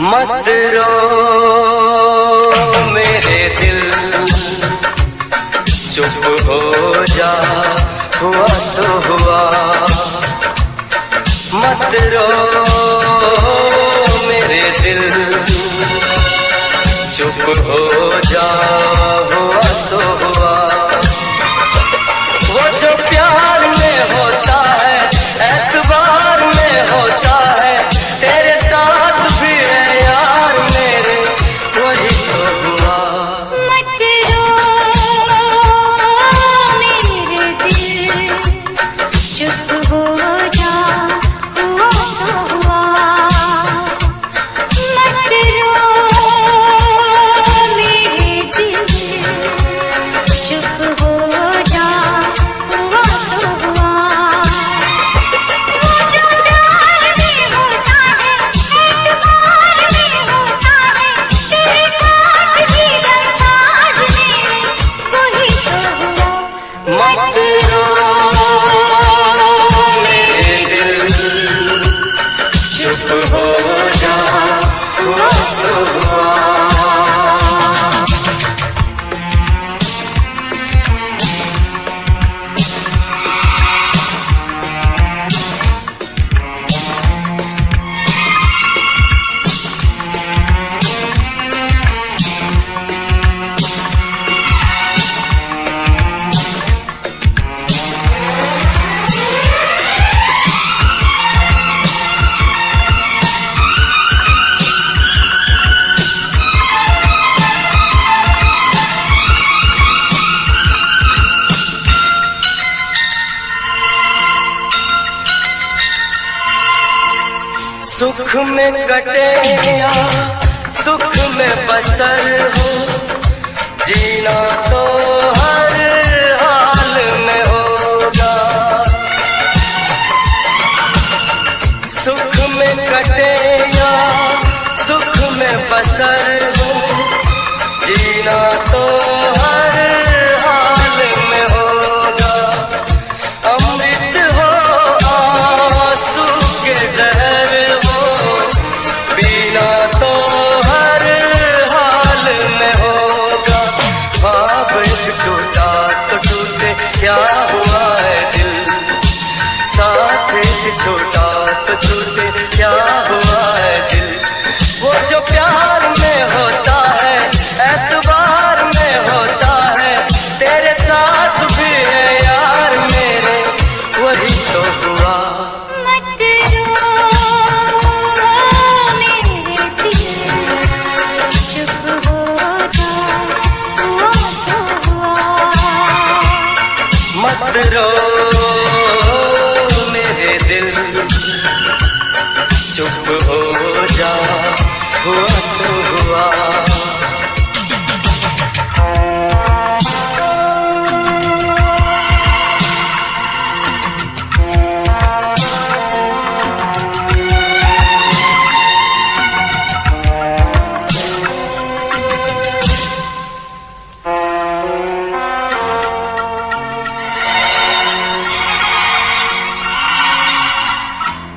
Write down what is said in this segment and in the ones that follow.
मत रो मेरे दिल, चुप हो जा, हुआ तो हुआ। मत रो मेरे दिल, चुप हो जा, हुआ तो हुआ। वो जो प्यार में होता है, एतबार में होता है, तेरे साथ भी है यार मेरे, वही तो हुआ। मत रो मेरे दिल, चुप हो जा, हुआ तो हुआ। मत रो मेरे दिल, चुप हो जा, हुआ तो हुआ। वो जो प्यार में होता है, एतबार में होता है, तेरे साथ भी गमसाज मेरे, वही तो हुआ। मत रो मेरे दिल, चुप हो जा, हुआ तो हुआ। सुख में कटे या दुख में बसर हो, जीना तो हर हाल में होगा। सुख में कटे या दुख में बसर हो, जीना तो हर हाल में होगा। अमृत हो आंसू के जहर हो, पीना तो हर हाल में होगा। ख्वाब टूटा तो टूटे, क्या हुआ है दिल, साथ छोटा तो टूटे, क्या हुआ है दिल। वो जो प्यार में होता है, एतबार में होता है, तेरे साथ भी है यार मेरे, वही तो हुआ। मत रो मेरे दिल, चुप हो जा, हुआ तो हुआ। मत रो मेरे दिल, चुप हो जा, हुआ तो हुआ।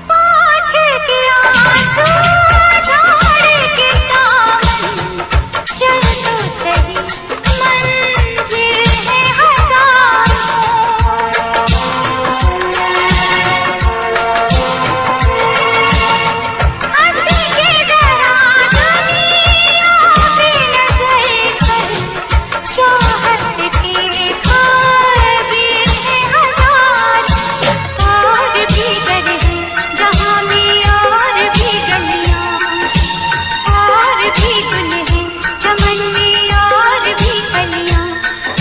पाँच के आंसू झाड़ के दामन, चल तो सही, मंजिल है हजारों। हंसी के जरा दुनिया पे नजर कर, चाहत के खार भी है हजार। और भी डर है जहाँ में, और भी गलियाँ, और भी गुल है चमन में, और भी कलियाँ।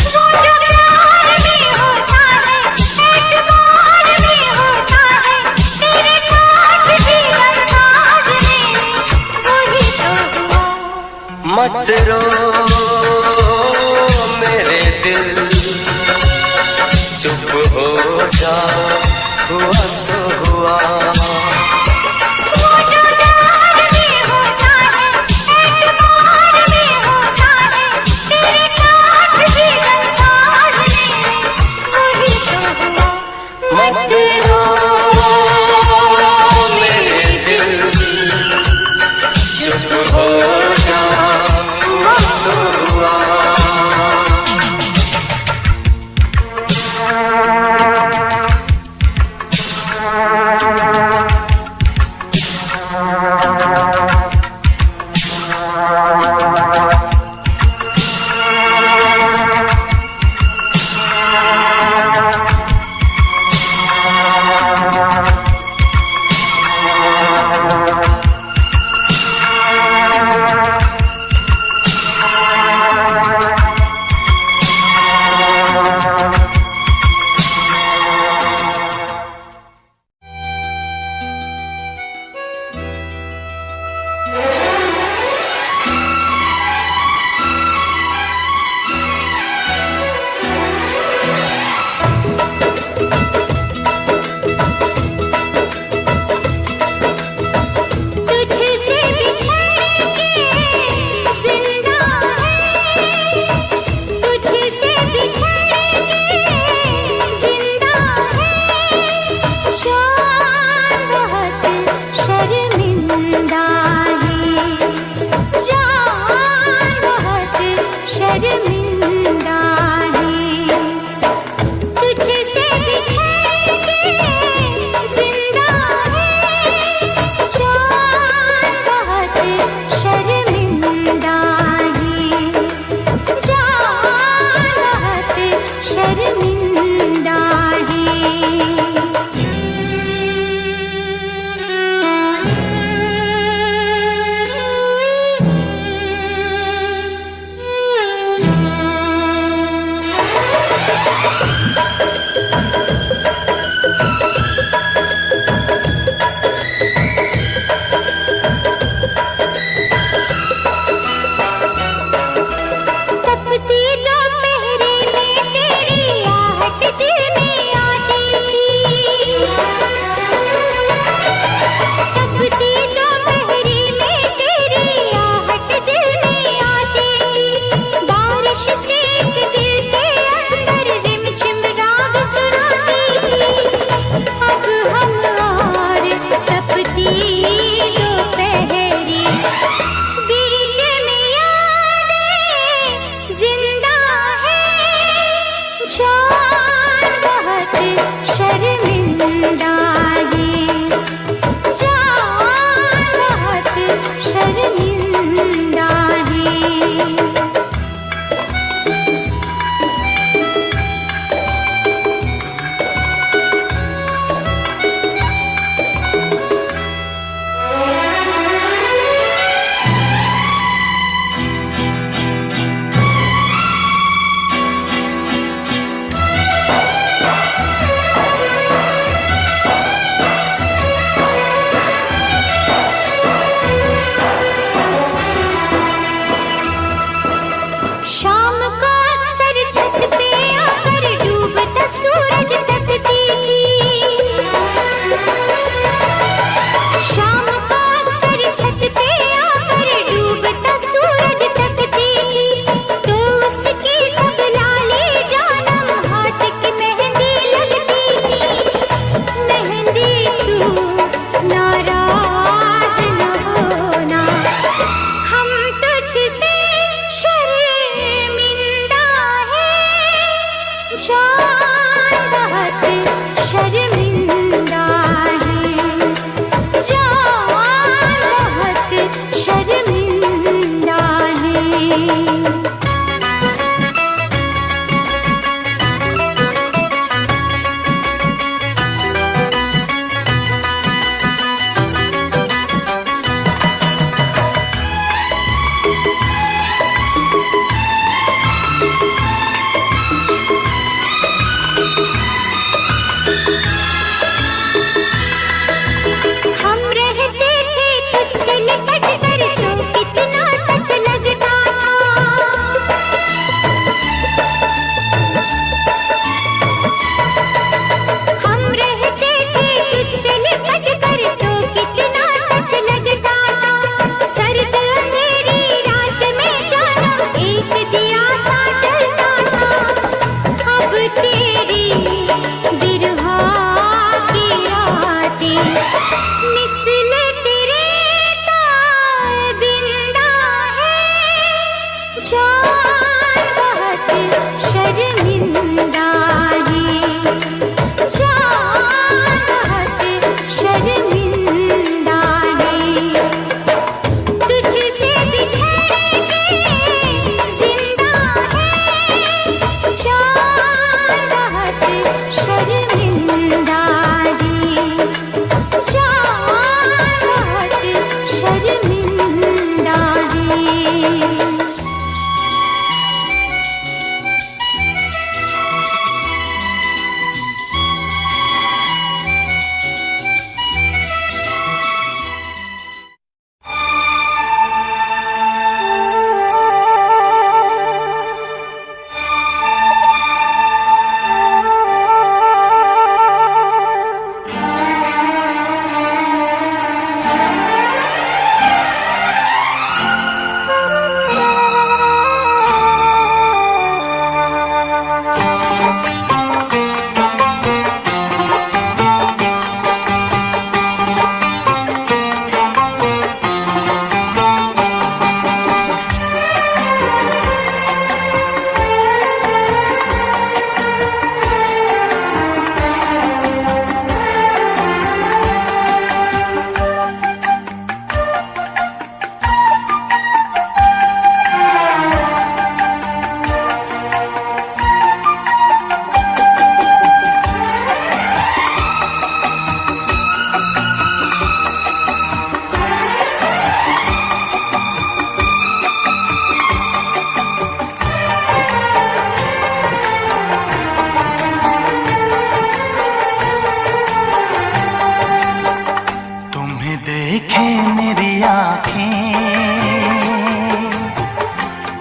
वो जो प्यार में होता है, एतबार में होता है, तेरे साथ भी गमसाज मेरे, वही तो हुआ। मत रो दिल चुप हो जा, हुआ सो हुआ। वो जो प्यार में होता है, एतबार में होता है, तेरे साथ भी संसार में वही तो हुआ। मत रो मेरे दिल चुप हो जा, हुआ सो हुआ। हम तुझसे शर्मिंदा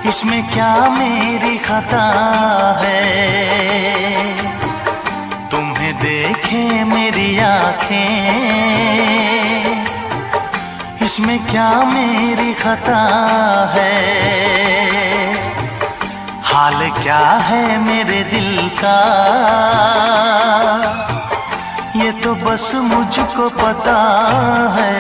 इसमें क्या मेरी खता है, तुम्हें देखे मेरी आँखें, इसमें क्या मेरी खता है। हाल क्या है मेरे दिल का ये तो बस मुझको पता है।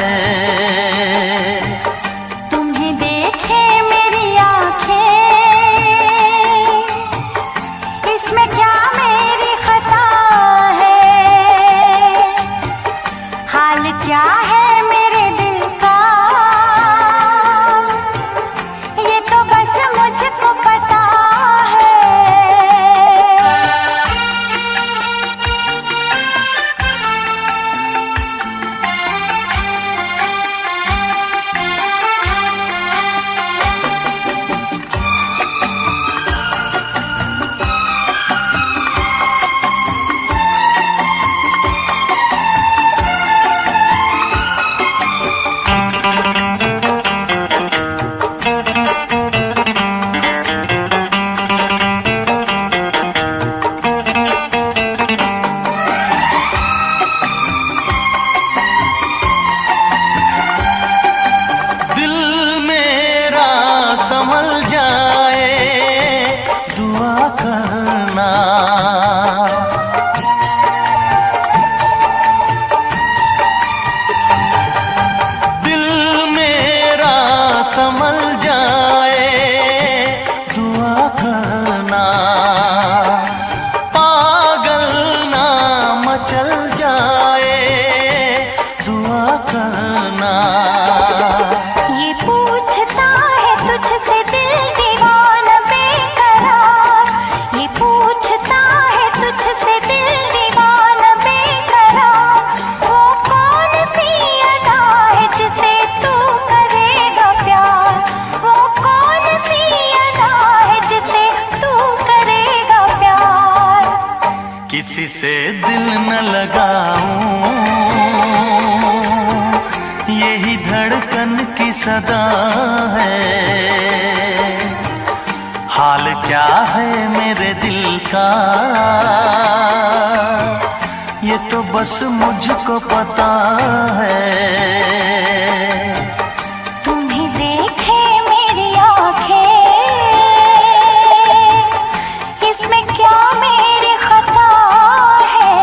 संभल जाए दुआ करना, दिल मेरा संभल जाए दुआ करना, पागल ना मचल जाए दुआ करना। ये पूछता है तुझसे दिल दीवाना बेकरार, ये पूछता है तुझसे दिल दीवाना बेकरार। वो कौन सी अदा है जिसे तू करेगा प्यार, वो कौन सी अदा है जिसे तू करेगा प्यार। किसी से दिल न लगाऊं यही धड़कन की सदा है। हाल क्या है मेरे दिल का ये तो बस मुझको पता है। तुम्हें देखे मेरी आँखें, इसमें क्या मेरी खता है।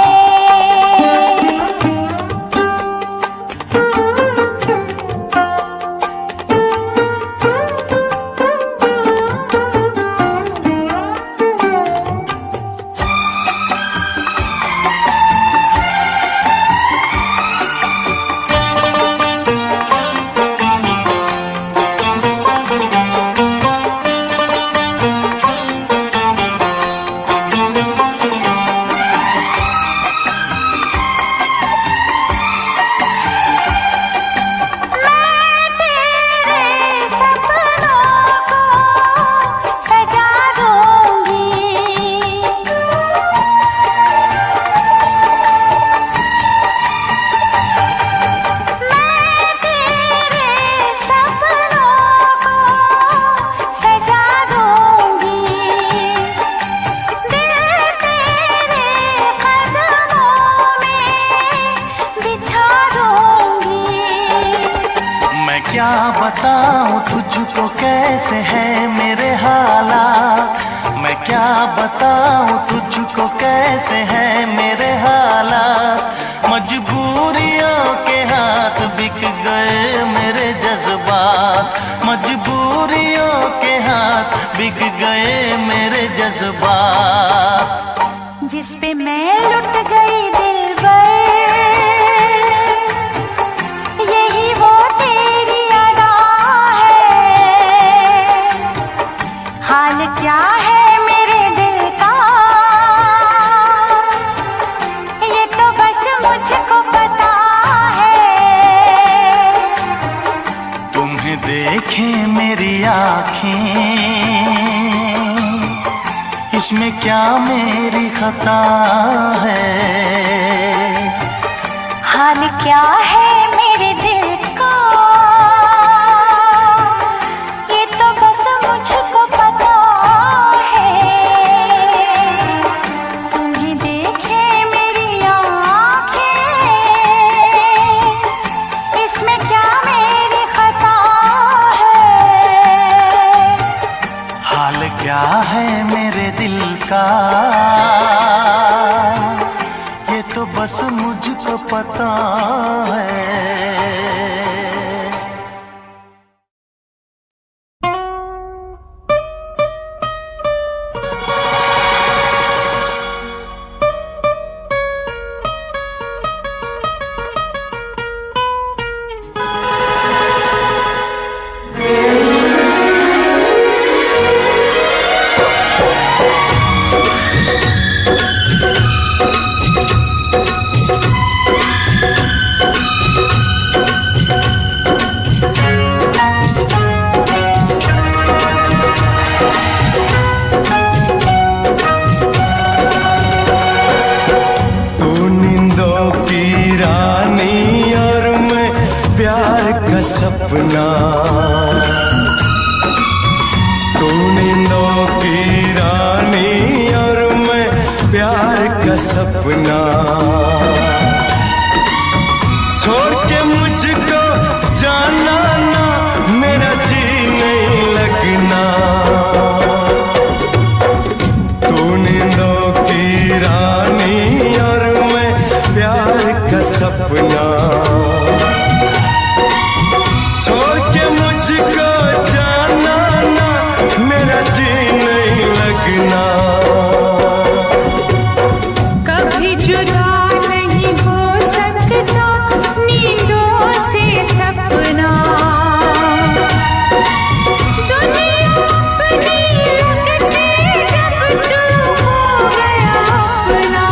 तुझको कैसे है मेरे हालात, मैं क्या बताऊं तुझको कैसे है मेरे हालात। मजबूरियों के हाथ बिक गए मेरे जज्बात, मजबूरियों के हाथ बिक गए मेरे जज्बात। जिस पे मैं लुट गई दिलबर, यही वो तेरी अदा है। हाल क्या है मेरे दिल का, ये तो बस मुझको पता है। तुम्हें देखे मेरी आँखें, इसमें क्या मेरी खता है। हाल क्या है मेरे दिल का, ये तो बस मुझको पता है। तुम्हें देखे मेरी आँखें, इसमें क्या मेरी खता है। हाल क्या है मेरे दिल का, ये तो बस मुझको पता है। सपना तू नींदों की रानी और मैं प्यार का सपना। छोड़ के मुझको जाना ना, मेरा जी नहीं लगना। तू नींदों की रानी और मैं प्यार का सपना। छोड़ के मुझको जाना ना, मेरा जी नहीं लगना। कभी जुदा नहीं हो सकता नींदों से सपना। दुनिया अपनी लगती जब तू हो गया अपना।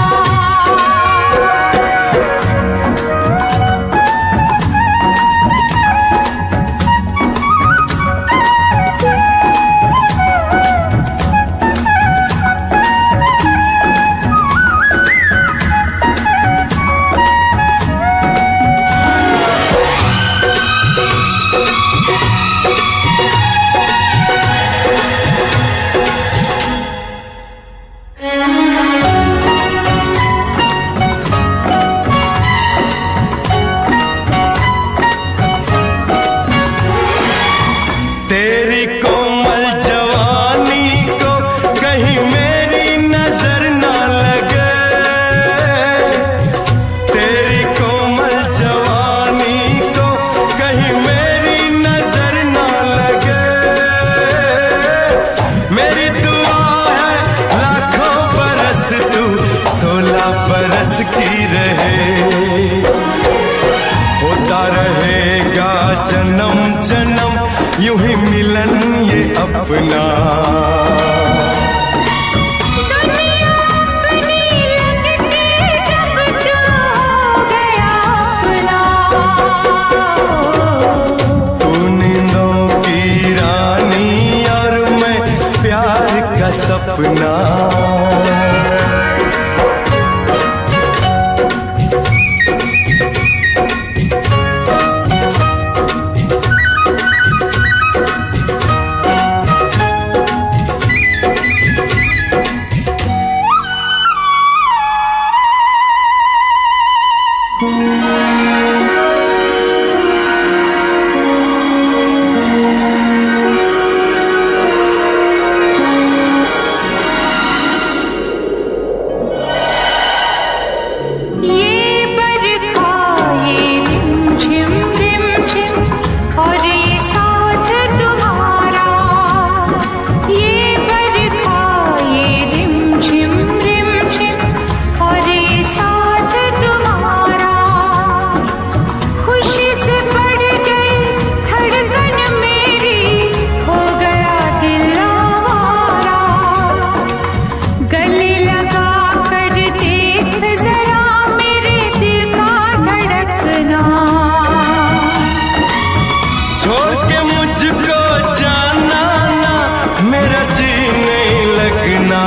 तेरी कोमल जवानी को कहीं मेरी नजर ना लगे। तेरी कोमल जवानी को कहीं मेरी नजर ना लगे। मेरी दुआ है लाखों बरस तू 16 बरस की रहे। होता रहेगा जन्म जन्म यूं ही मिलन ये अपना। दुनिया अपनी लगती जब तू हो गया अपना। तू नींदों की रानी और मैं प्यार का सपना। लगना।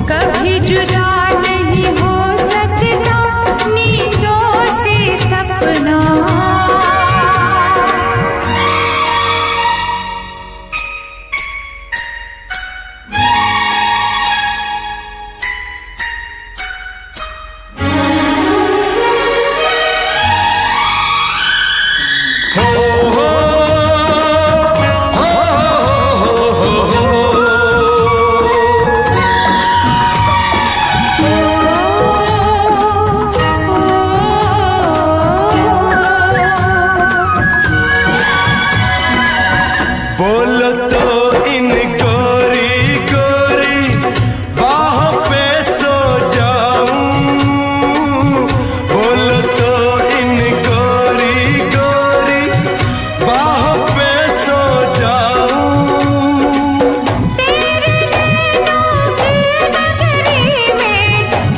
कभी जुदा नहीं हो सकता नींदों से सपना। बोलो तो इन गोरी गोरी बाहों पे सो जाऊं। बोलो तो इन गोरी गोरी बाहों पे सो जाऊं। तेरे नैनों की नगरी में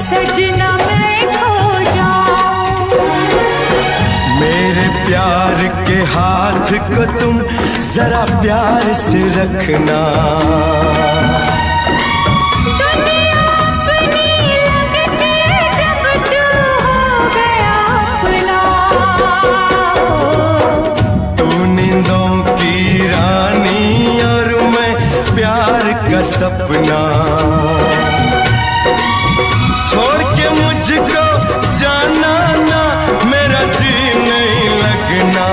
सजना मैं खो जाऊं। मेरे प्यार के हाथ को तुम जरा प्यार से रखना। दुनिया अपनी लगती जब तू हो गया अपना। तू नींदों की रानी और मैं प्यार का सपना। छोड़ के मुझको जाना ना, मेरा जी नहीं लगना।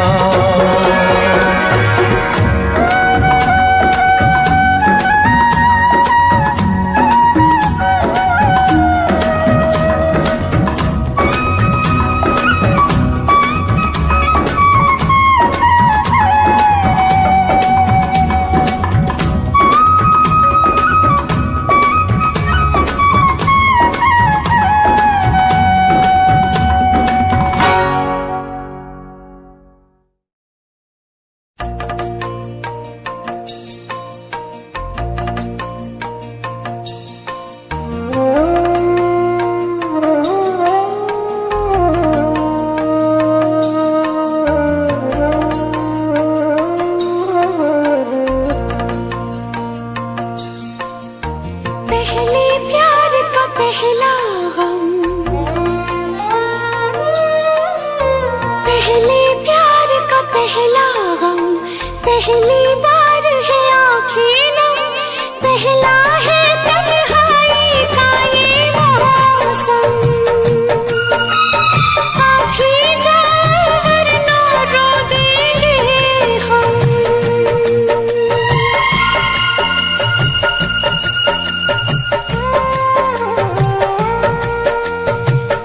पहले प्यार का पहला गम, पहले प्यार का पहला गम, पहली बार है आँखें नम, पहला है तन्हाई का ये मौसम। आप ही जाओ वरना रो देंगे हम।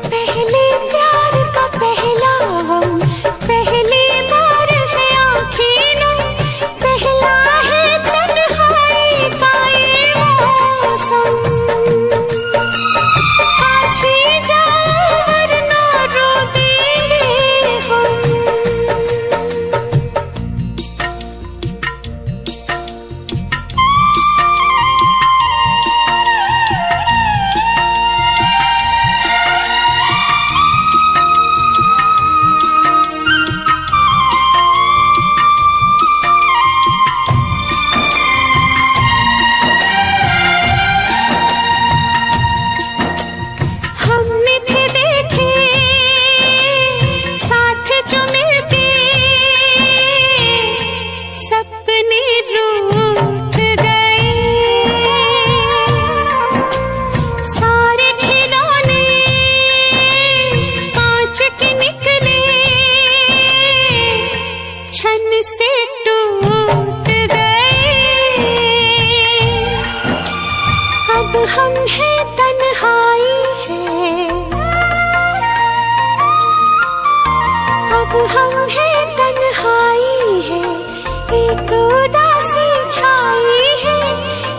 पहले प्यार का पहला गम, पहली बार है आँखें नम, पहला है तन्हाई का ये मौसम। आप ही जाओ वरना रो देंगे हम। हमने थे देखे साथ जो मिलते, सपने रूठ गए। सारे खिलौने कांच के निकले, छन से टूट गए। अब हम हैं तन्हाई है, अब हम हैं तन्हाई है, एक उदासी छाई है,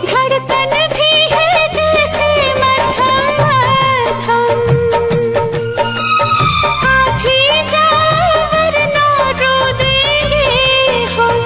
धड़कन भी है जैसे मध्यम मध्यम। आप ही जाओ वरना रो देंगे हम।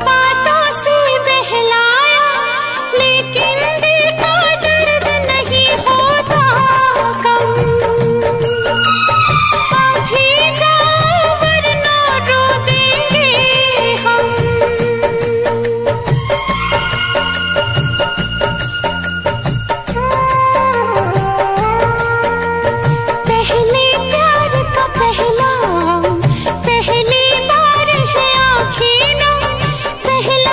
बातों से बहलाया, लेकिन दिल का दर्द नहीं होता कम। अभी जाओ वरना रो देंगे हम। पहले प्यार का पहला, पहली बार है आँखें नम, पहले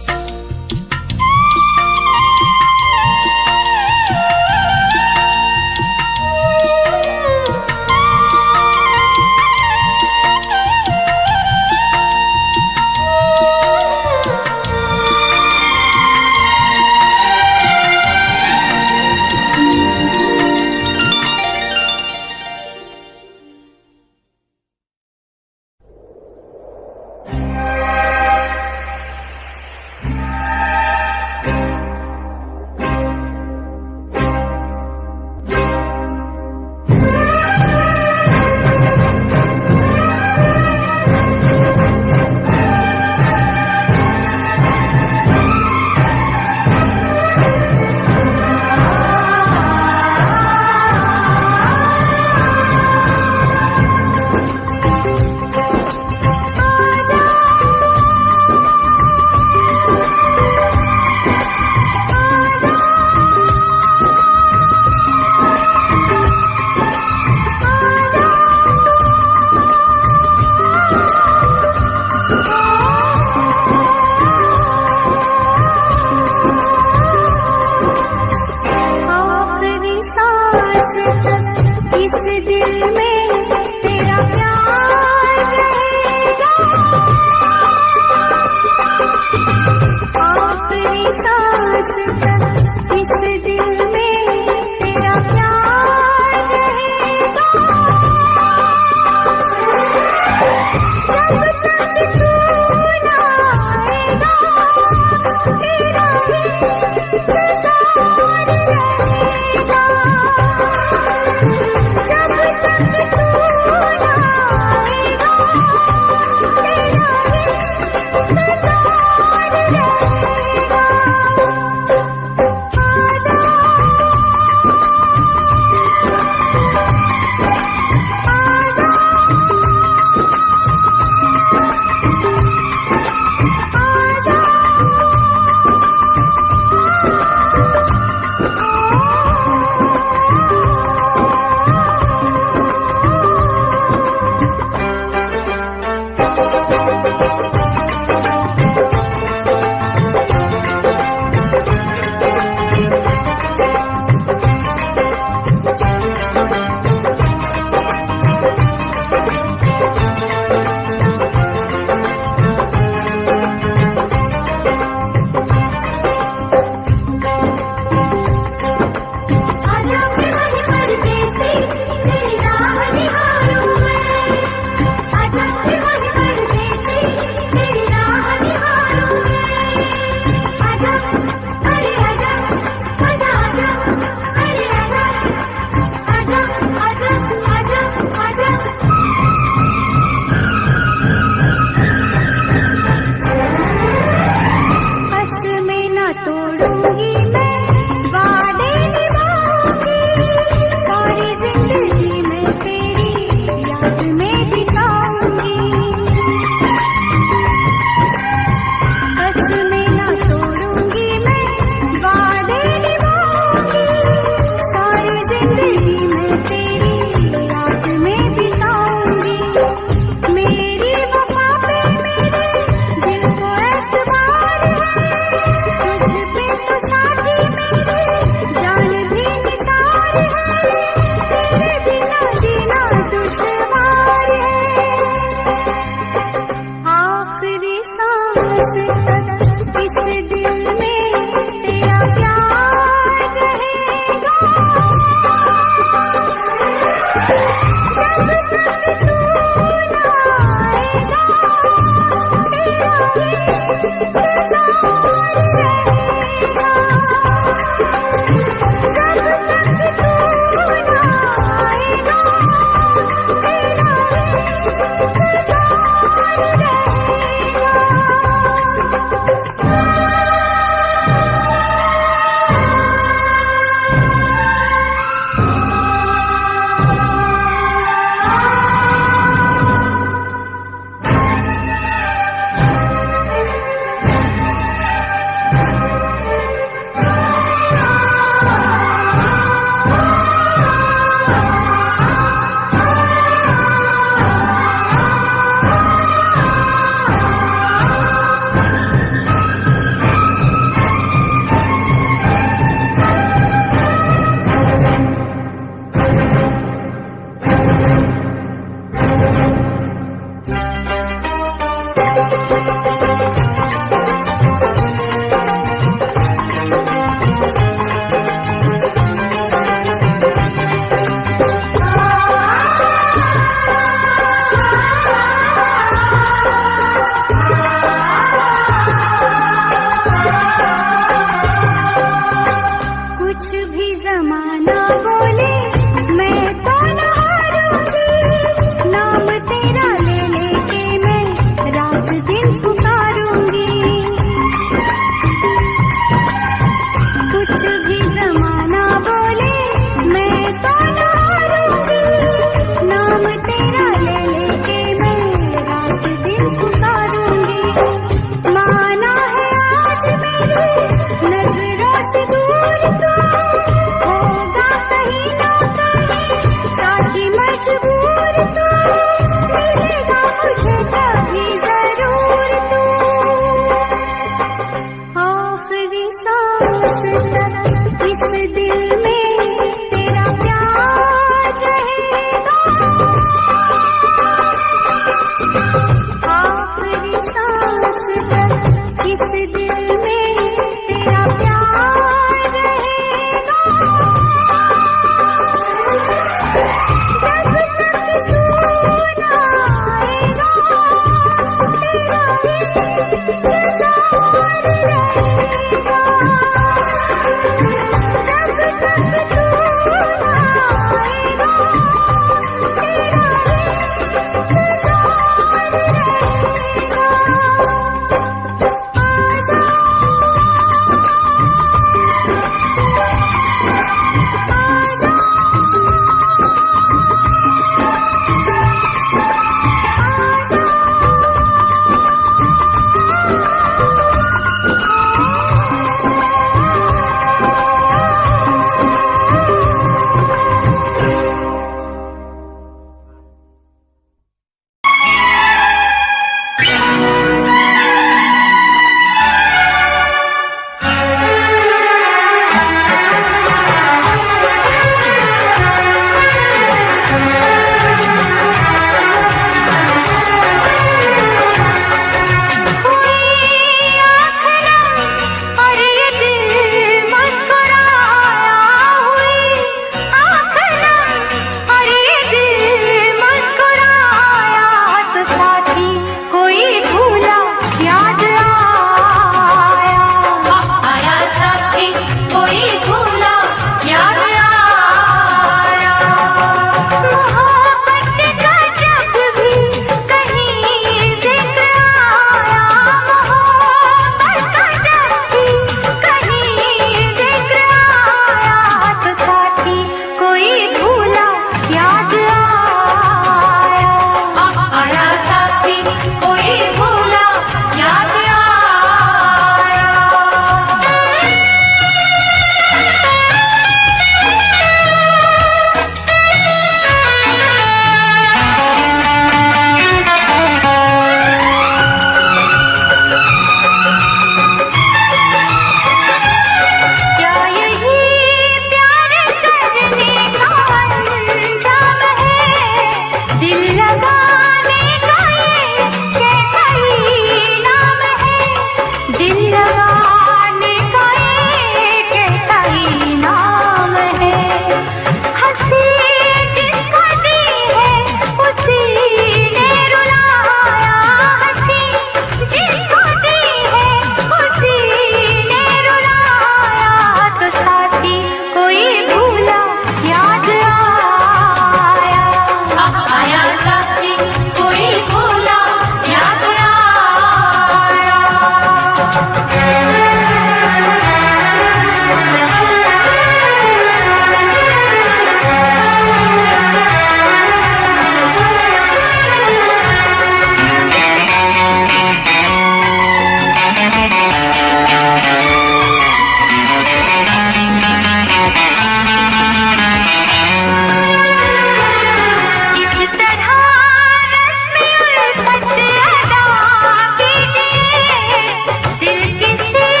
दिल किसी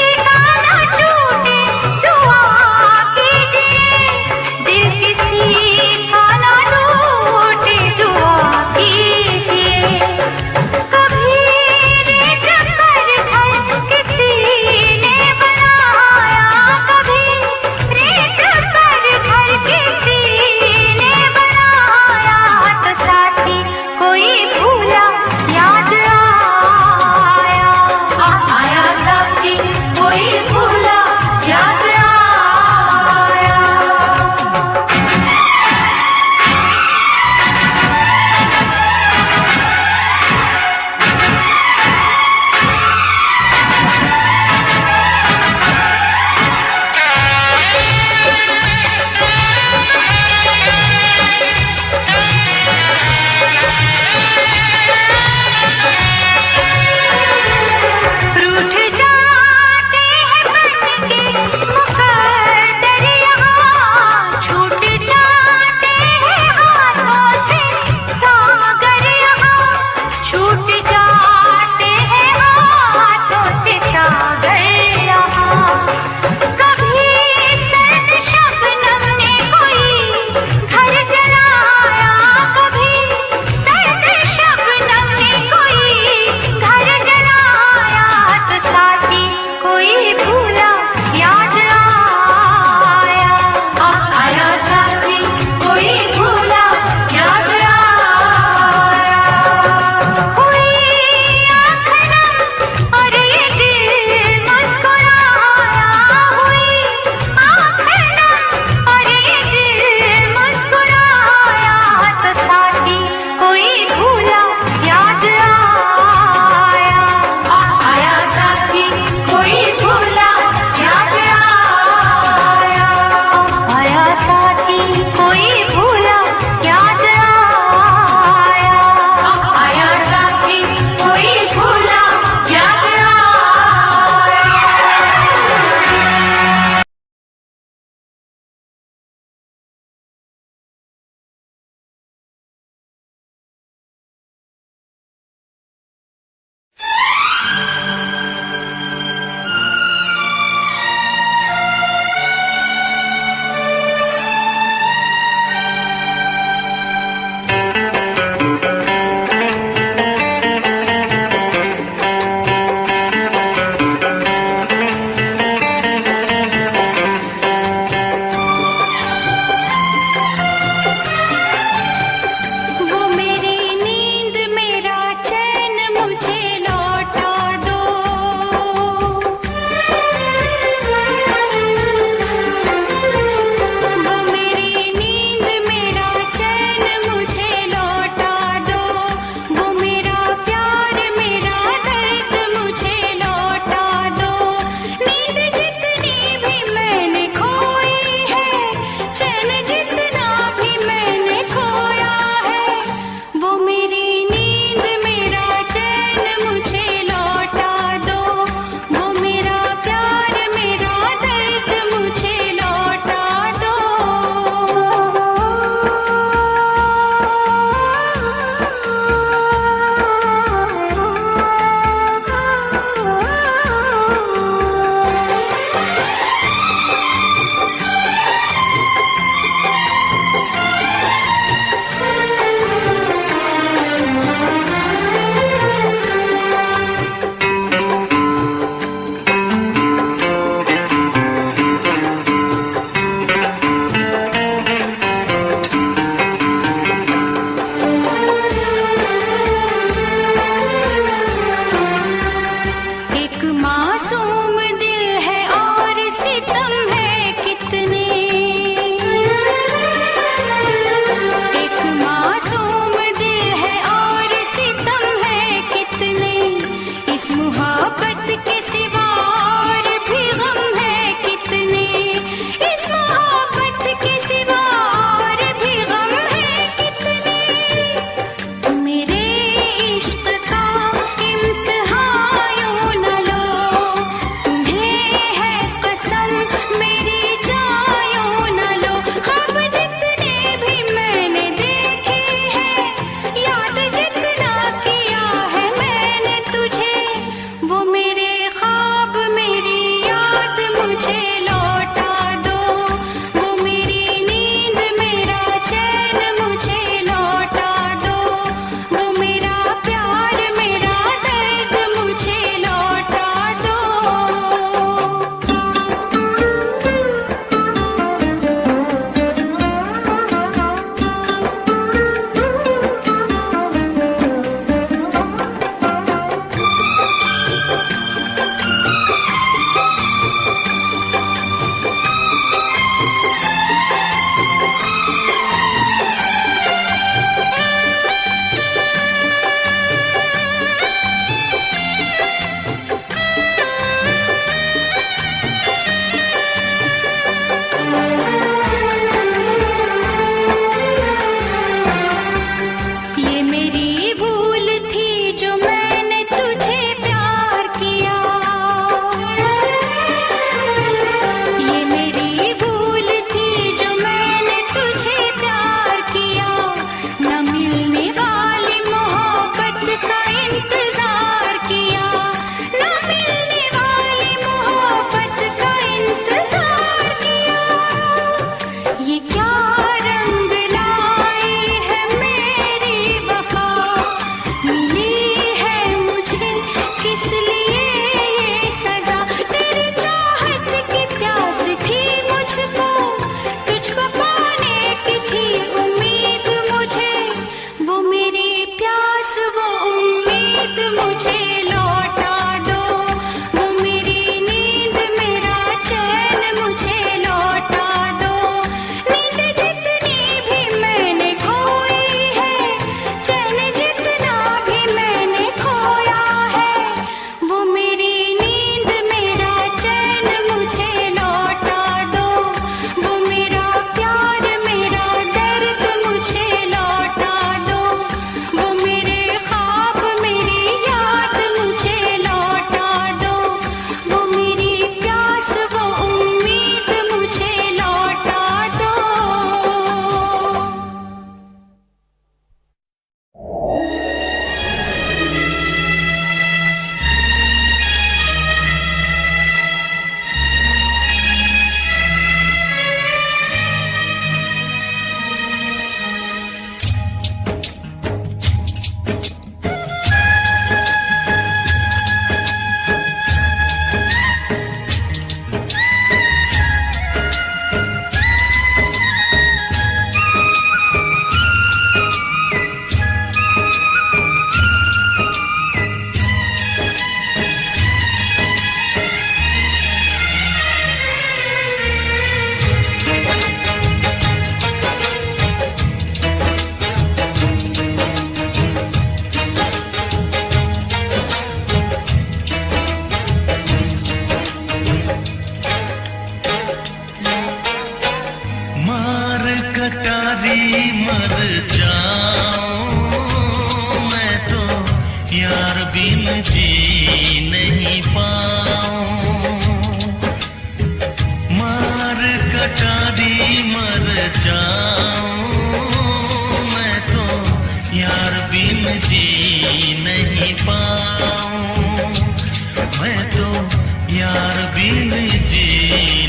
बिन जी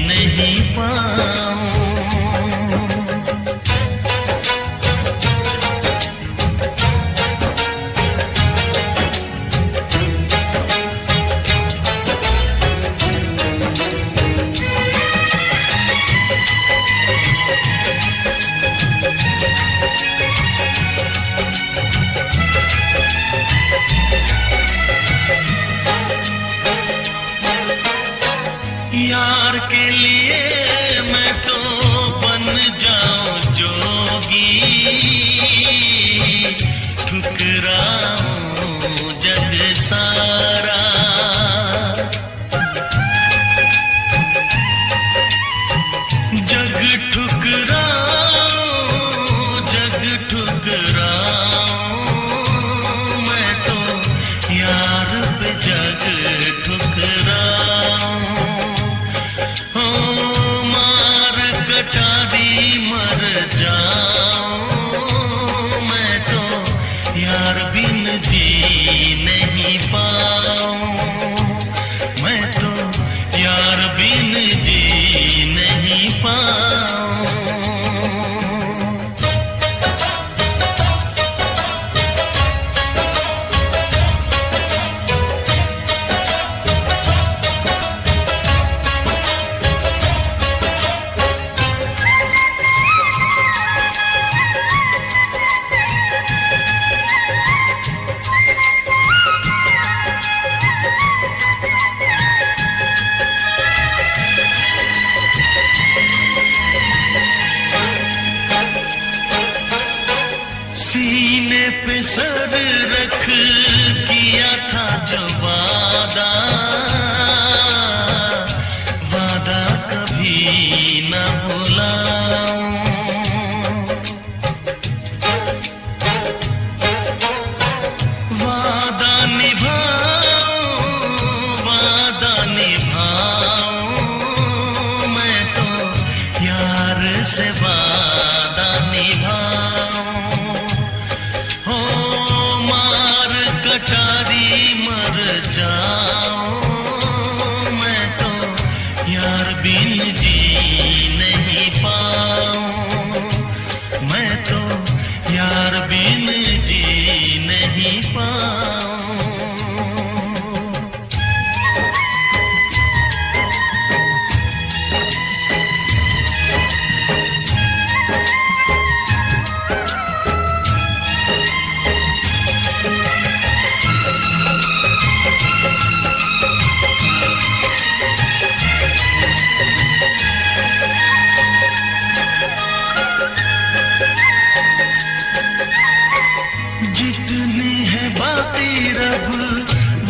नहीं पाऊं। यार के लिए मैं तो बन जाऊं जोगी, ठुकराऊं जग सारा। जग ठुकराऊं, जग ठुकराऊं, मैं तो यार पे जग ठुकराऊं। कटारी मर जाऊं, मैं तो यार बिन जी नहीं पाऊं। मैं तो यार बिन जी नहीं पाऊं। सीने पे सर रख किया था जो वादा, वादा कभी न भुलाऊं। वादा निभाऊं, वादा निभाऊं, मैं तो यार से वादा निभाऊं। कटारी मर जाऊं, मैं तो यार बिन जी नहीं पाऊं। मैं तो यार बिन जी नहीं पाऊं। जितनी है बाकी रब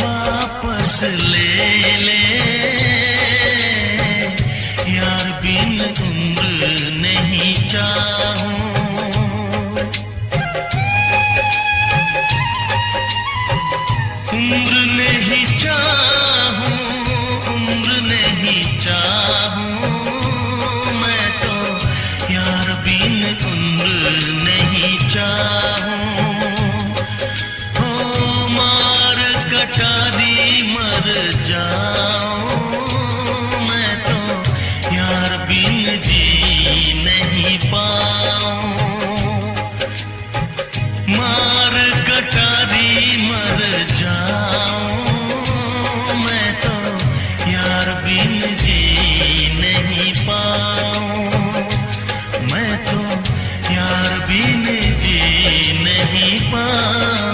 वापस ले ले, यार बिन उम्र नहीं चाहूं। उम्र नहीं चाहूं, उम्र नहीं चाहूं, मैं तो यार बिन उम्र नहीं चाहूं। कटारी मर जाऊं, मैं तो यार बिन जी नहीं पाऊं। मार कटारी मर जाऊं, मैं तो यार बिन जी नहीं पाऊं। मैं तो यार बिन जी नहीं पाऊं।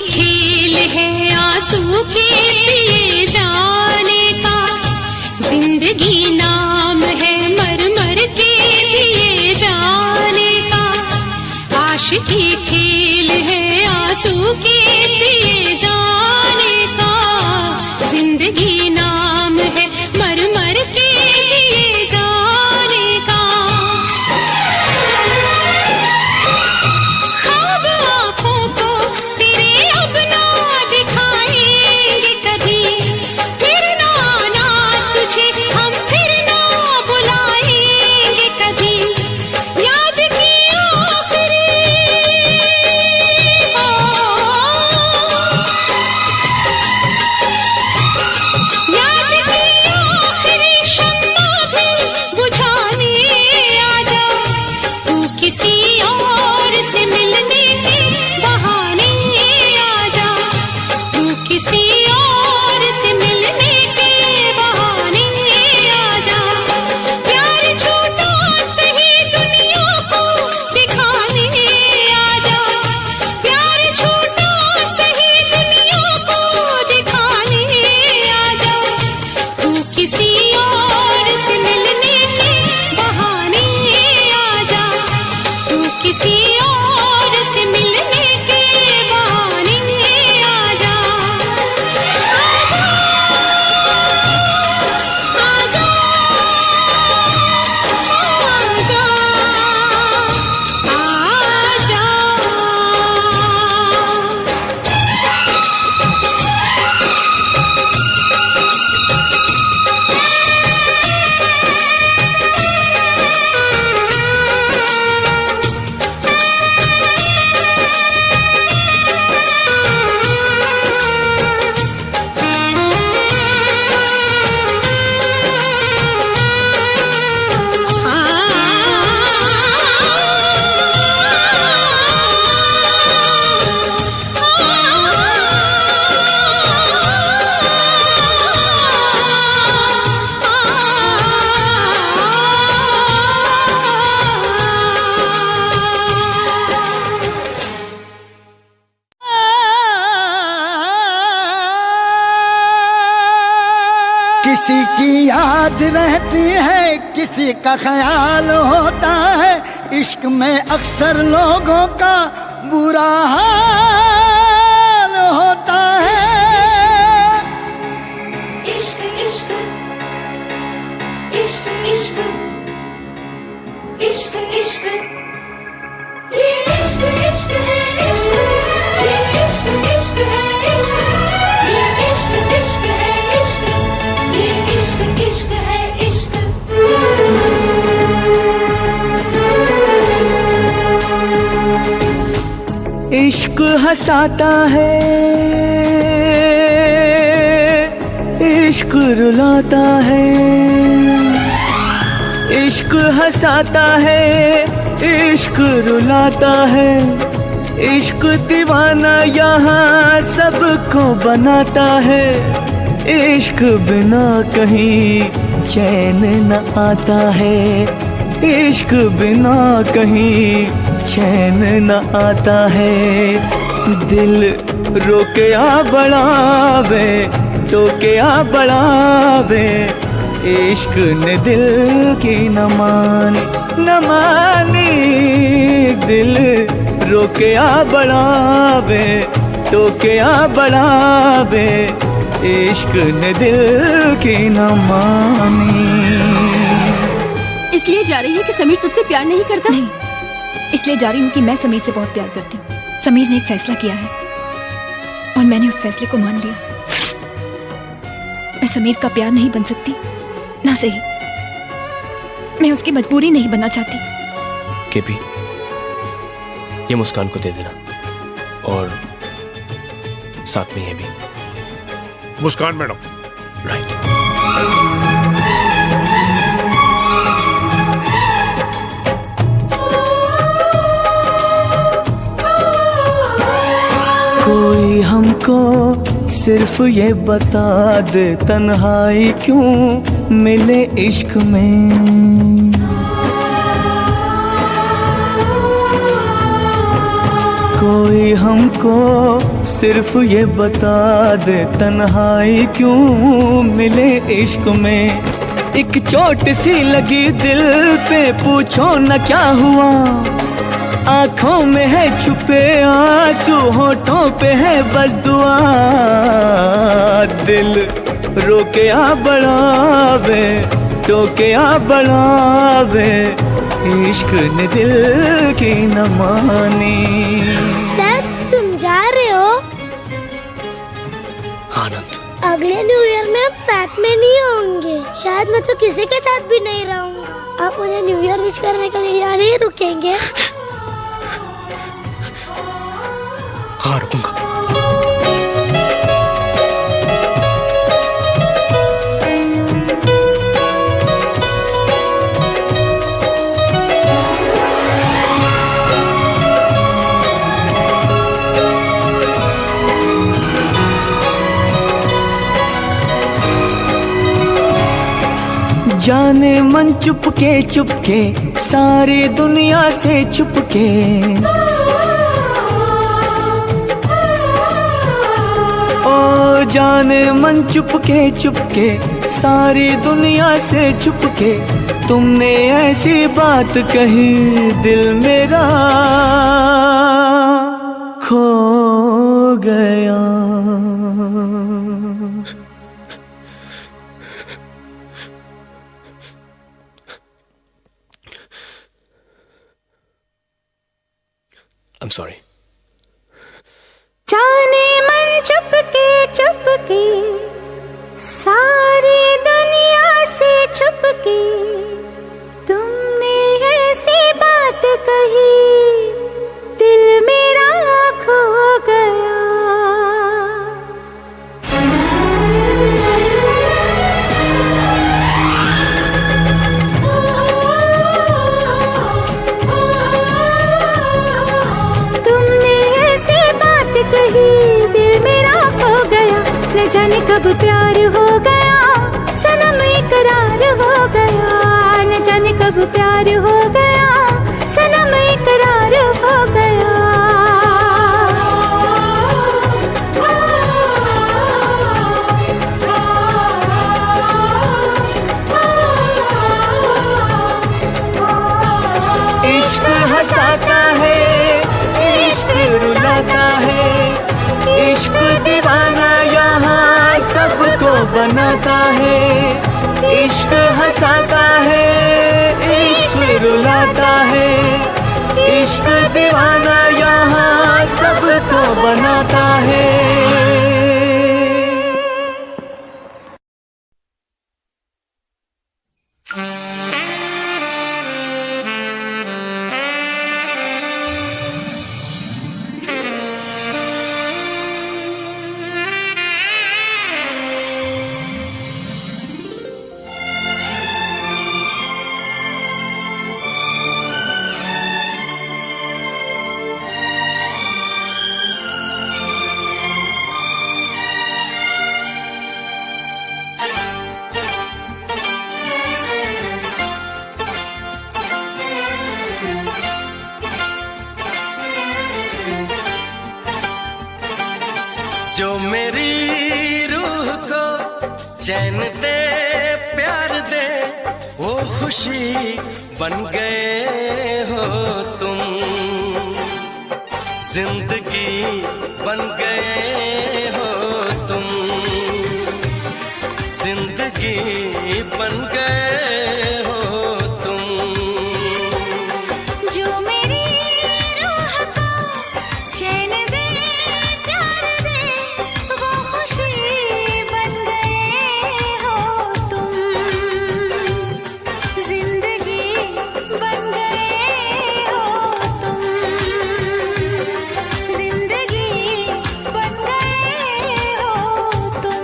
खेल है आंसू के पिए जाने का, जिंदगी नाम है मर मर के पिए जाने का, आशिकी खेल है आंसू के पिए जाने का, जिंदगी नाम है मर मर के पिए जाने का। ख्वाब आँखों को तेरे अब ना दिखाएंगे कभी, फिर ना आना तुझे हम फिर ना बुलाएंगे कभी, याद की आखिरी याद की आखिरी शम्मा भी बुझाने आजा, तू किसी और से मिलने के बहाने आजा, तू किसी और से मिलने के बहाने आजा, प्यार झूठा सही दुनिया को दिखाने आजा, प्यार झूठा सही दुनिया को दिखाने आजा, तू किसी और से मिलने के बहाने आजा, तू किसी और से मिलने के बहाने आजा, आजा आजा किसी की याद रहती है, किसी का ख्याल होता है, इश्क में अक्सर लोगों का बुरा हाल होता है। इश्क इश्क इश्क इश्क इश्क इश्क ये इश्क इश्क है इश्क, ये इश्क इश्क है इश्क, ये इश्क इश्क है इश्क, ये इश्क इश्क है इश्क। इश्क हंसाता है, इश्क रुलाता है, इश्क हंसाता है, इश्क रुलाता है, इश्क दीवाना यहाँ सबको बनाता है, इश्क बिना कहीं चैन न आता है, इश्क बिना कहीं चैन न आता है। दिल रोके आ बढ़ावे, टोके आ बढ़ावे, इश्क ने दिल की न मानी, दिल रोके आ बढ़ावे, टोके आ बढ़ावे, इश्क ने दिल की न मानी। इसलिए जा रही है कि समीर तुझसे प्यार नहीं करता? नहीं, इसलिए जा रही हूँ कि मैं समीर से बहुत प्यार करती हूँ। समीर ने एक फैसला किया है और मैंने उस फैसले को मान लिया। मैं समीर का प्यार नहीं बन सकती, ना सही मैं उसकी मजबूरी नहीं बनना चाहती। केपी, ये मुस्कान को दे देना और साथ में ये भी। मुस्कान मैडम। राइट। कोई हमको सिर्फ ये बता दे, तन्हाई क्यों मिले इश्क में। कोई हमको सिर्फ ये बता दे तन्हाई क्यों मिले इश्क में। एक चोट सी लगी दिल पे पूछो न क्या हुआ। आंखों में है छुपे आंसू होठों पे है बस दुआ। दिल रोके आ बढ़ावे टोके आ बढ़ावे इश्क ने दिल की न मानी। सर तुम जा रहे हो? आनंद अगले न्यू ईयर में हम साथ में नहीं होंगे। शायद मैं तो किसी के साथ भी नहीं रहूंगा। आप मुझे न्यू ईयर विश करने के लिए यहाँ नहीं रुकेंगे? हाँ रुकूंगा। जाने मन चुपके सारी दुनिया से छुपके। ओ जाने मन चुपके सारी दुनिया से छुपके। तुमने ऐसी बात कही दिल मेरा खो गया। I'm sorry. जाने मन चुपके सारी दुनिया से छुपके। तुमने ऐसी बात कही दिल मेरा खो गया। दिल मेरा खो गया। न जाने कब प्यार हो गया सनम इकरार हो गया। न जाने कब प्यार हो गया सनम इकरार हो गया। इश्क हंसाता है इश्क रुलाता है। इश्क दीवाना यहाँ सबको बनाता है। इश्क हंसाता है इश्क रुलाता है। इश्क दीवाना यहाँ सबको बनाता है। जो मेरी रूह को चैन दे प्यार दे वो खुशी बन गए हो तुम। जिंदगी बन गए हो तुम। जिंदगी बन गए हो तुम। जो मेरी रूह को चैन दे प्यार दे वो खुशी बन गए हो तुम। जिंदगी बन गए हो तुम। जिंदगी बन गए हो तुम।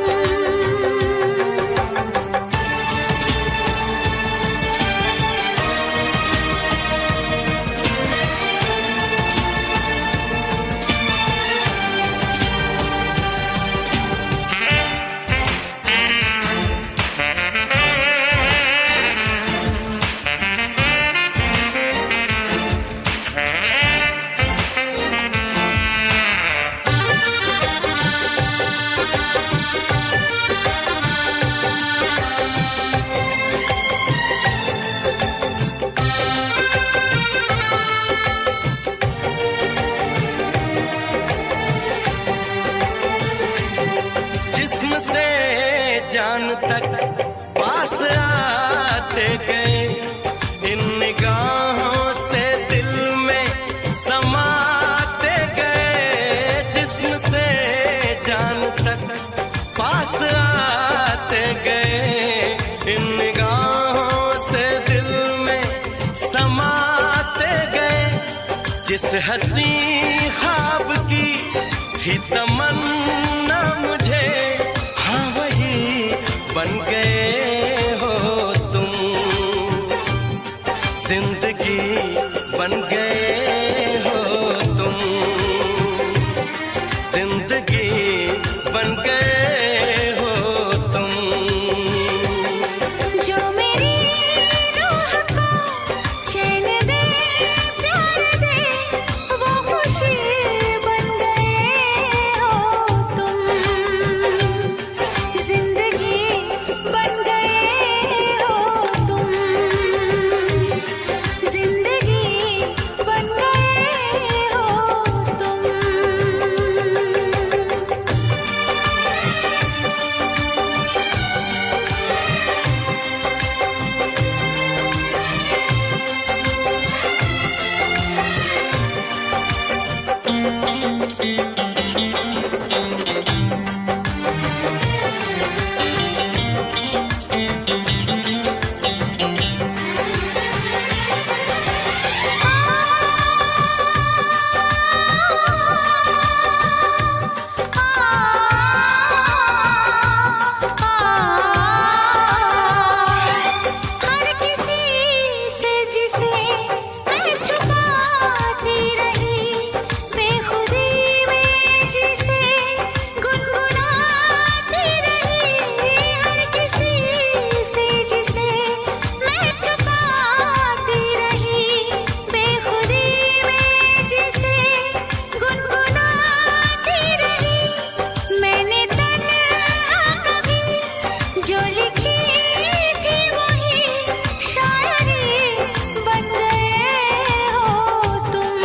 जिस्म से जान तक पास आते गए, इन निगाहों से दिल में समाते गए। जिस्म से जान तक पास आते गए, इन निगाहों से दिल में समाते गए। जिस हंसी ख्वाब की थी तमन्ना मुझे, हाँ वही बन गए हो तुम। जिंदगी बन गए हो तुम, जिंदगी बन गए हो तुम। जो मेरी रूह को चैन दे, प्यार दे, वो खुशी बन गए हो तुम। जिंदगी बन गए हो तुम, जिंदगी बन गए हो तुम। हर किसी से जिसे मैं छुपाती रही, बेखुदी में जिसे गुनगुनाती रही। हर किसी से जिसे मैं छुपाती रही, बेखुदी में जिसे गुनगुनाती रही। मैंने तन्हा कभी जो लिखी थी वही शायरी बन गए हो तुम।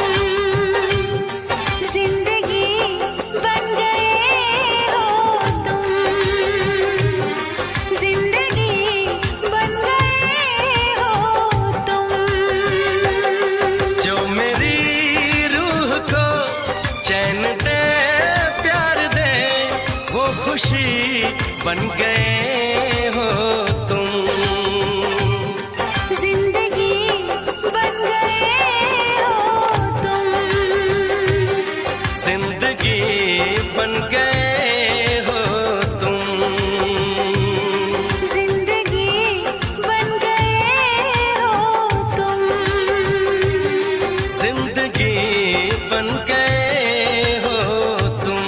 जिंदगी बन गए हो तुम, जिंदगी बन गए हो तुम। जो मेरी रूह को चैन दे, प्यार दे, वो खुशी बन गए हो तुम। जिंदगी बन गए हो तुम, जिंदगी बन गए हो तुम। जिंदगी बन गए हो तुम। जिंदगी बन गए हो तुम।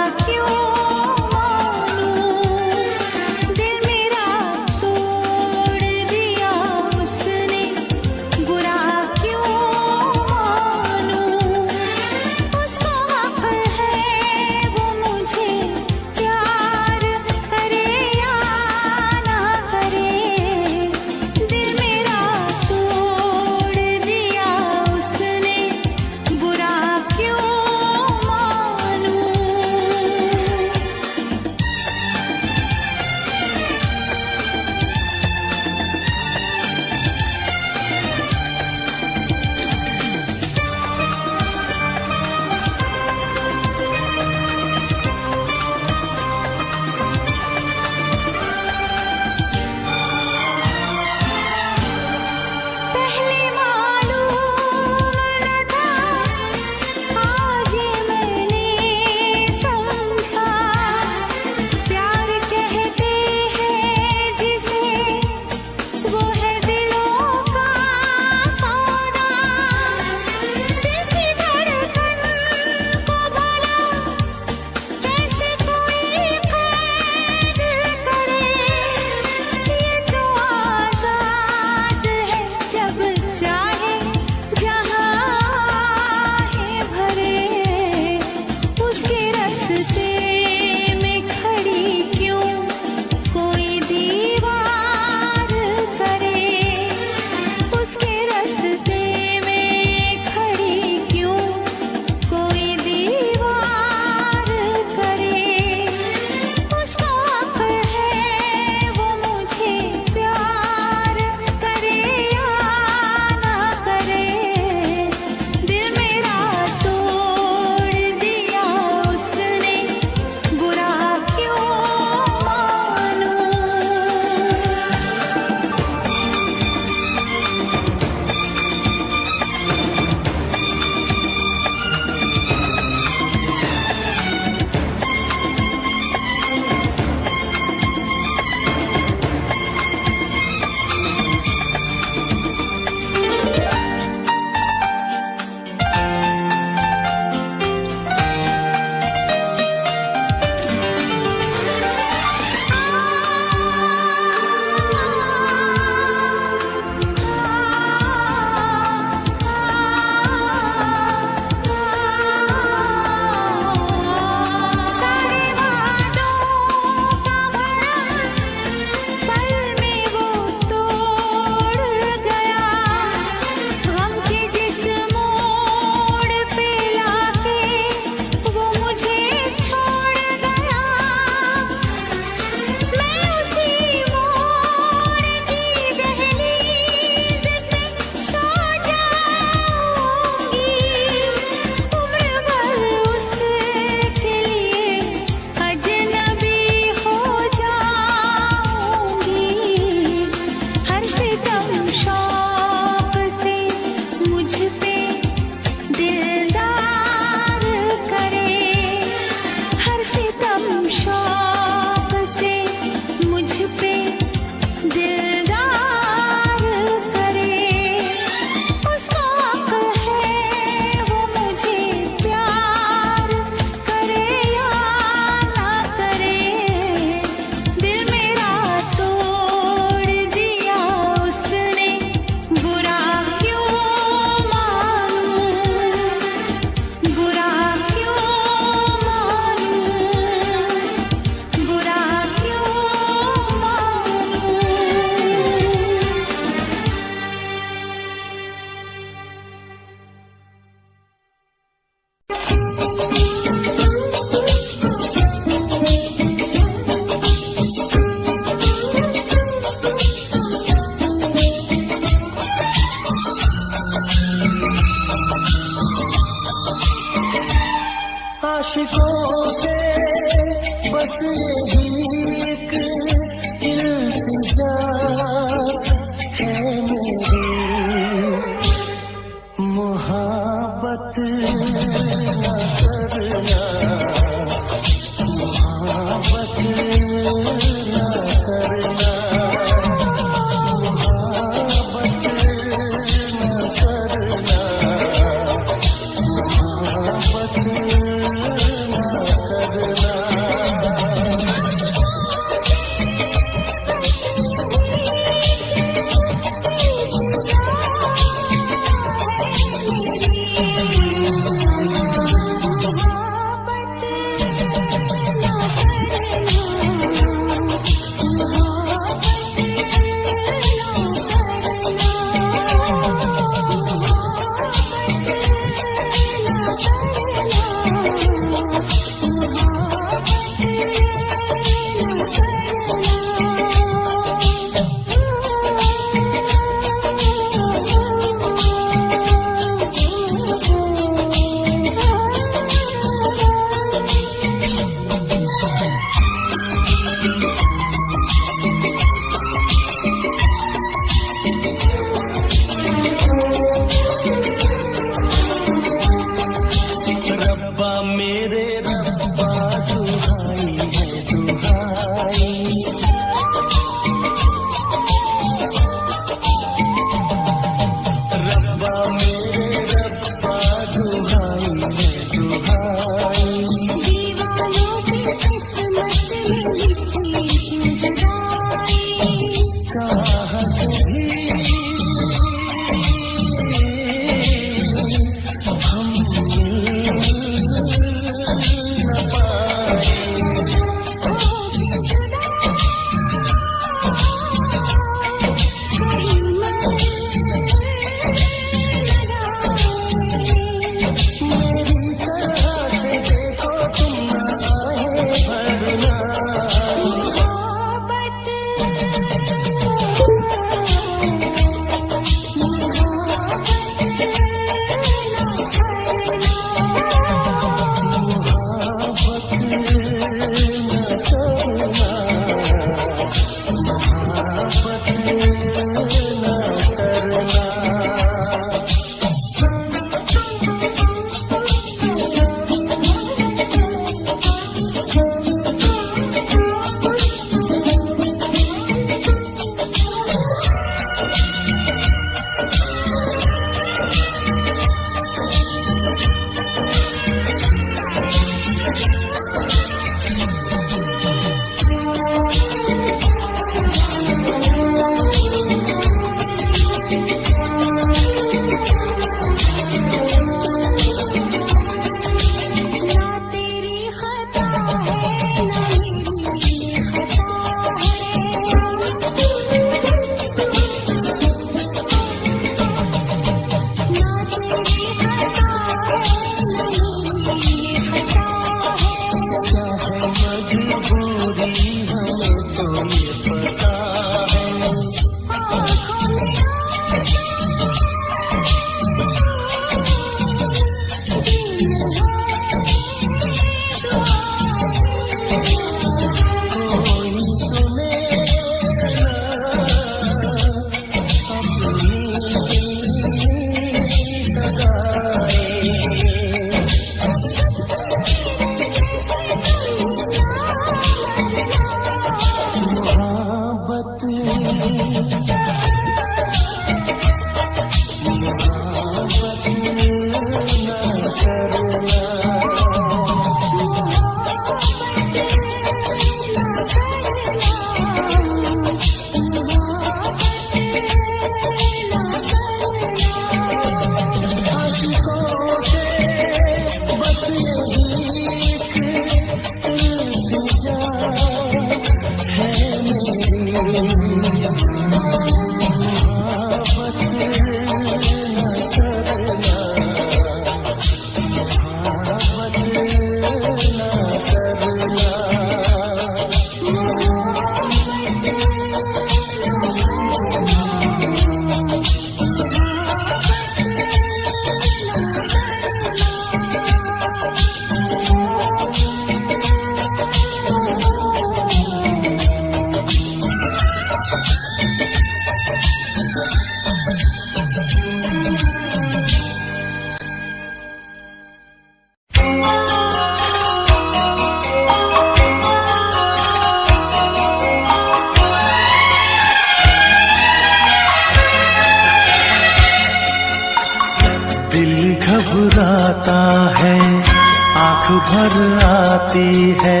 आंख भर आती है,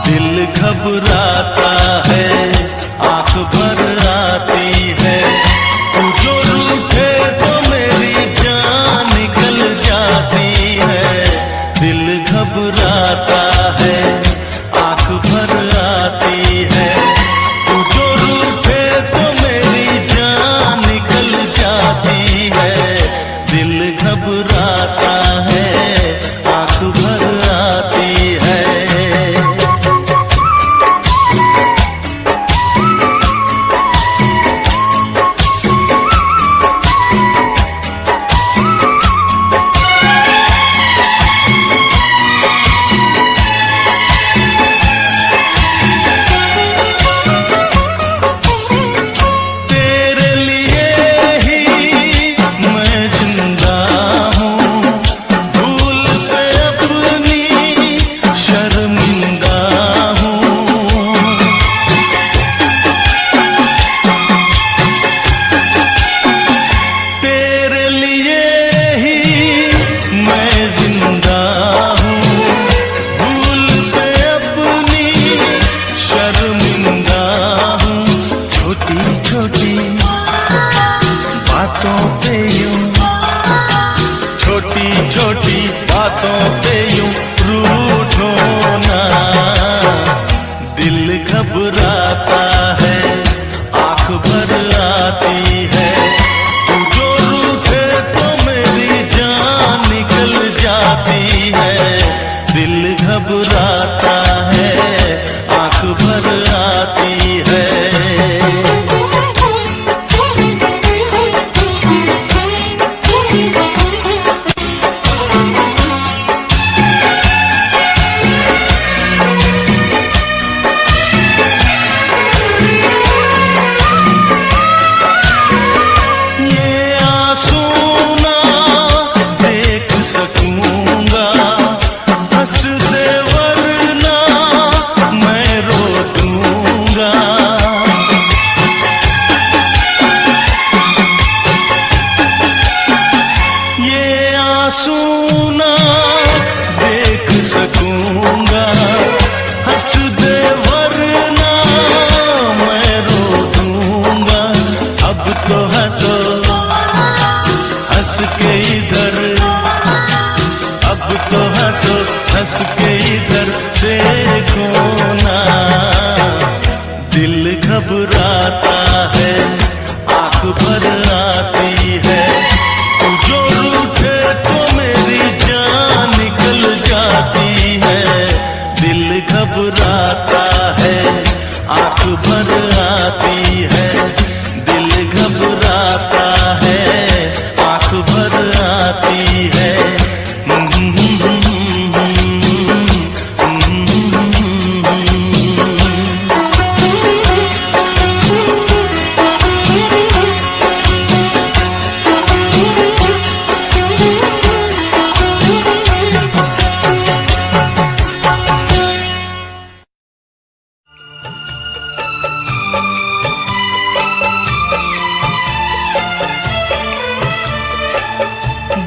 दिल घबराता है, आंख भर आती है। तू जो रूठे तो मेरी जान निकल जाती है, दिल घबराता है, आंख भर आती है। तू जो रूठे तो मेरी जान निकल जाती है, दिल घबराता है, आंख भर आती है।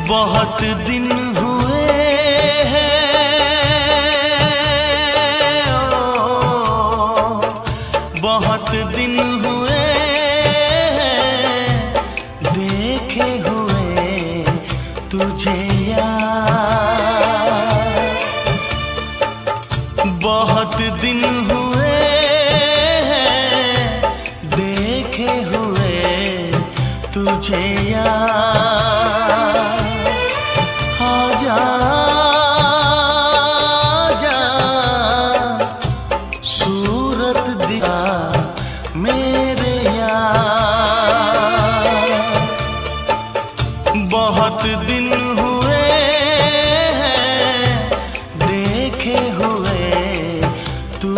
बहुत दिन हुए हैं, बहुत दिन हुए हैं देखे हुए तुझे यार। बहुत दिन हुए हैं देखे हुए तुझे यार। सूरत दिखा मेरे यार। बहुत दिन हुए हैं देखे हुए तू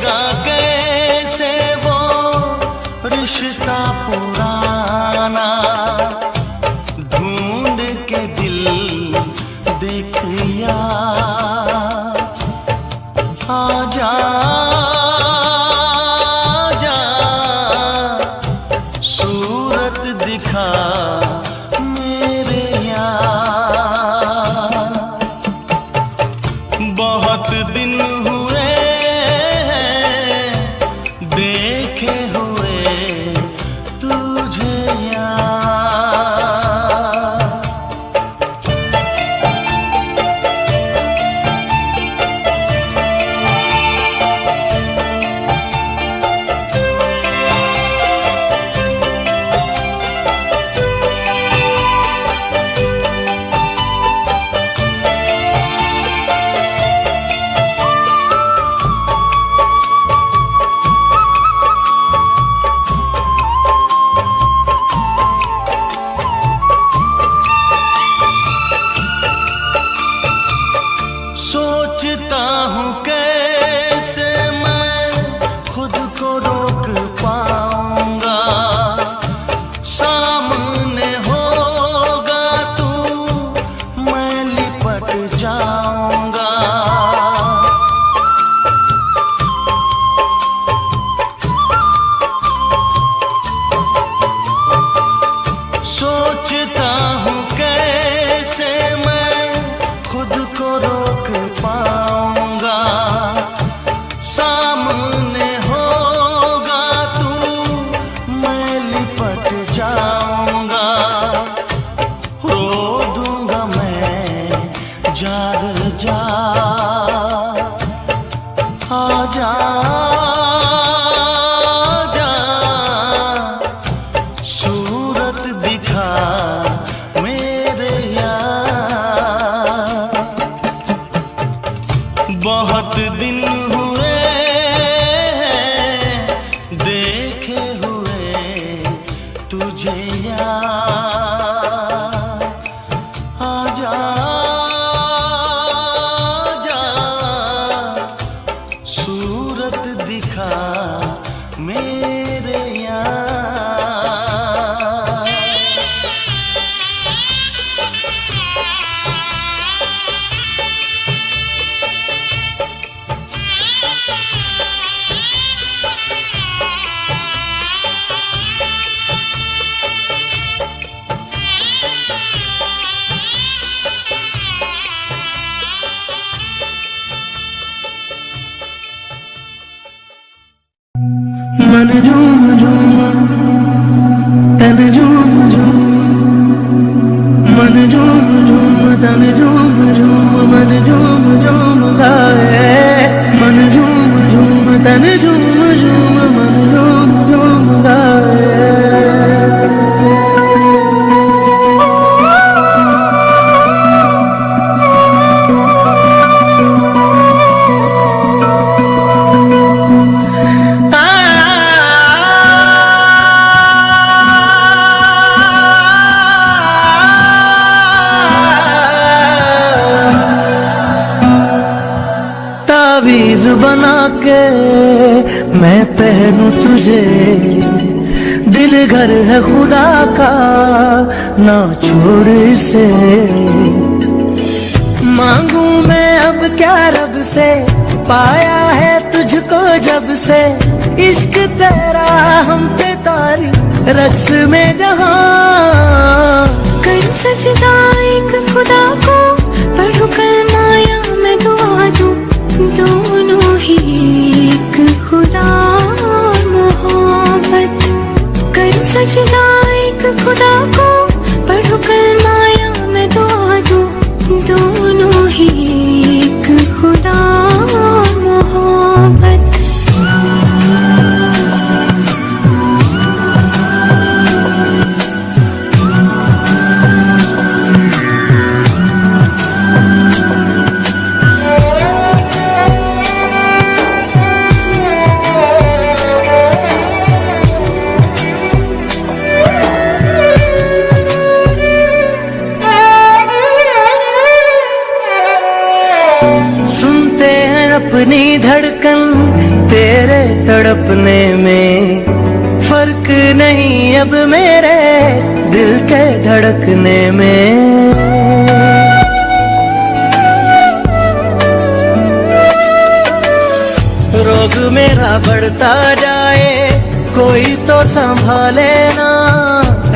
भूलेगा कैसे वो रिश्ता पुराना, ढूंढ के दिल देख यार, आजा आजा सूरत दिखा मेरे यार। बहुत दिन हुए हैं देखे हुए तुझे यार। सोचता हूँ कैसे मैं खुद को रोक पाऊंगा, सामने होगा तू मैं लिपट जाऊंगा। सोचता हूँ कैसे मैं खुद को रोक पाऊंगा, सामने होगा तू मैं लिपट जाऊंगा। रो दूंगा मैं जार जार, आजा आजा सूरत दिखा मेरे यार। बहुत दिन हुए हैं देखे हुए तुझे यार, आजा आजा सूरत दिखा मेरे यार। मन झूम झूम तन झूम झूम, मन झूम झूम तन झूम झूम, मन झूम झूम गाए। मन झूम झूम तन झूम झूम, मन झूम झूम गाए। तावीज़ बना के मैं पहनूं तुझे, दिल घर है खुदा का ना छोड़ इसे। मांगू मैं अब क्या रब से, पाया है तुझको जब से। इश्क तेरा हम पे तारी रक्स में जहां, कर सजदा एक खुदा को, पढ़ूं कलमा या मैं दुआ दूं, दोनों ही एक खुदा मोहब्बत। कर सजदा एक खुदा को, पढ़ूं कलमा या मैं दुआ दूं, दोनों ही एक खुदा मोहब्बत। तड़पने में, फर्क नहीं अब मेरे दिल के धड़कने में। रोग मेरा बढ़ता जाए, कोई तो संभाले ना,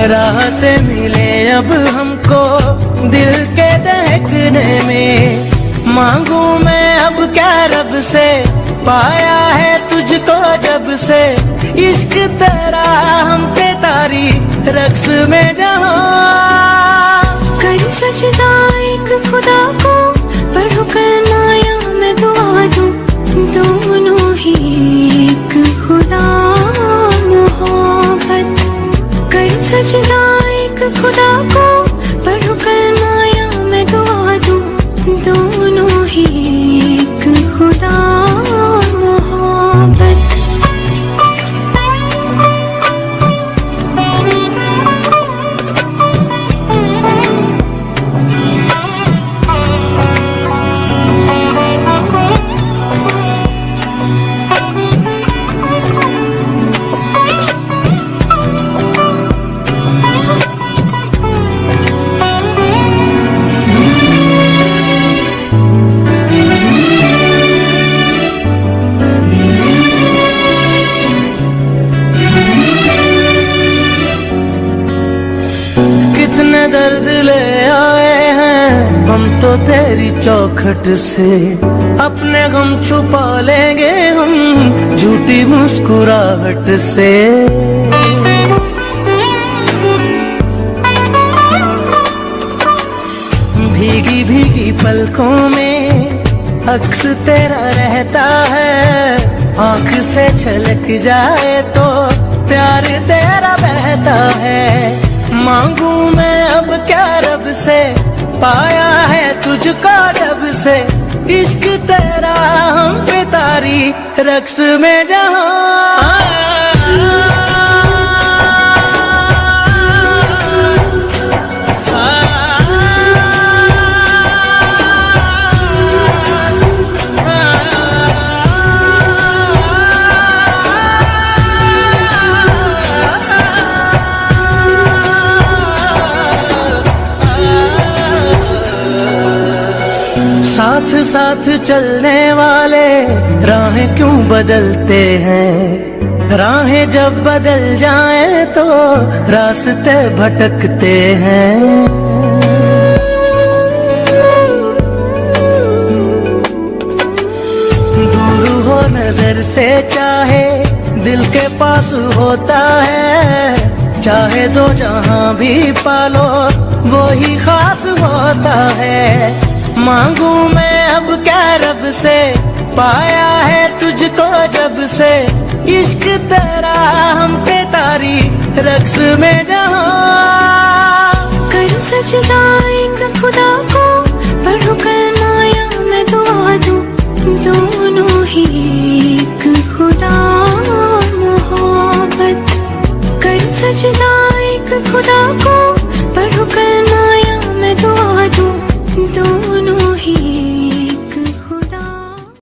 राहत मिले अब हमको दिल के दहकने में। मांगू मैं अब क्या रब से, पाया है तुझको जब से, इश्क तेरा हम पे तारी रक्स में जहाँ। कर सजदा एक खुदा को, पढ़ो कलमा या मैं दुआ दूं, दोनों ही एक खुदा मोहब्बत। कर सजदा एक खुदा को, पढ़ो कलमा या मैं दुआ दूं, दोनों ही एक खुदा मोहब्बत। दर्द ले आए हैं हम तो तेरी चौखट से, अपने गम छुपा लेंगे हम झूठी मुस्कुराहट से। भीगी भीगी पलकों में अक्स तेरा रहता है, आंख से छलक जाए तो प्यार तेरा बहता है। मांगू मैं अब क्या रब से, पाया है तुझको जब से, इश्क तेरा हम पे तारी रक्स में जहाँ। साथ साथ चलने वाले राहें क्यों बदलते हैं, राहें जब बदल जाएं तो रास्ते भटकते हैं। दूर हो नजर से चाहे दिल के पास होता है, चाहे दो जहां भी पालो वो ही खास होता है। मांगू मैं अब क्या रब से, पाया है तुझको जब से, इश्क तेरा हम पे तारी रक्स में जहाँ। कर सजदा एक खुदा को, पढ़ो कलमा या मैं दुआ दूं, दोनों ही एक खुदा मोहब्बत। कर सजदा एक खुदा को, पढ़ो कलमा या मैं दुआ दूं, दोनों